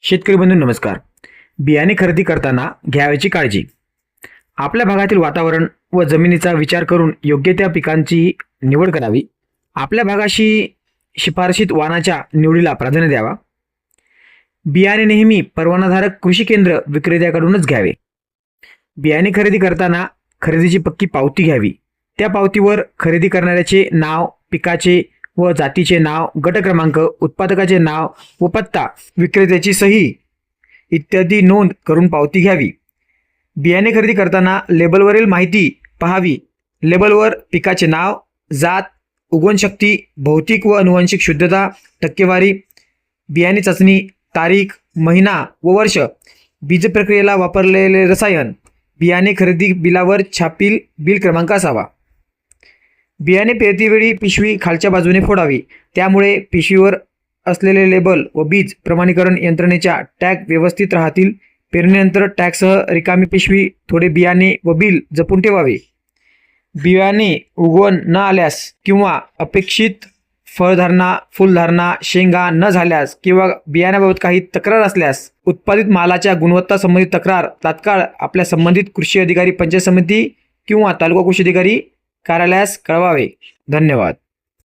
शेतकरी बंधू नमस्कार. बियाणे खरेदी करताना घ्यावयाची काळजी. आपल्या भागातील वातावरण व जमिनीचा विचार करून योग्य त्या पिकांची निवड करावी. आपल्या भागाशी शिफारशीत वाणाच्या निवडीला प्राधान्य द्यावा. बियाणे नेहमी परवानाधारक कृषी केंद्र विक्रेत्याकडूनच घ्यावे. बियाणे खरेदी करताना खरेदीची पक्की पावती घ्यावी. त्या पावतीवर खरेदी करणाऱ्याचे नाव, पिकाचे व जातीचे नाव, गट क्रमांक, उत्पादकाचे नाव व पत्ता, विक्रेत्याची सही इत्यादी नोंद करून पावती घ्यावी. बियाणे खरेदी करताना लेबलवरील माहिती पहावी. लेबलवर पिकाचे नाव, जात, उगवणशक्ती, भौतिक व अनुवांशिक शुद्धता, टक्केवारी, बियाणे चाचणी, तारीख, महिना व वर्ष, बीज प्रक्रियेला वापरलेले रसायन, बियाणे खरेदी बिलावर छापील बिल क्रमांक असावा. बियाणे पेरतीवेळी पिशवी खालच्या बाजूने फोडावी. त्यामुळे पिशवीवर असलेले लेबल व बीज प्रमाणीकरण यंत्रणेच्या टॅग व्यवस्थित राहतील. पेरणीनंतर टॅगसह रिकामी पिशवी, थोडे बियाणे व बिल जपून ठेवावे. बियाणे उगवण न आल्यास किंवा अपेक्षित फळधारणा, फुलधारणा, शेंगा न झाल्यास किंवा बियाण्याबाबत काही तक्रार असल्यास उत्पादित मालाच्या गुणवत्ता संबंधित तक्रार तात्काळ आपल्या संबंधित कृषी अधिकारी, पंचायत समिती किंवा तालुका कृषी अधिकारी कार्यालयास कळवावे. धन्यवाद.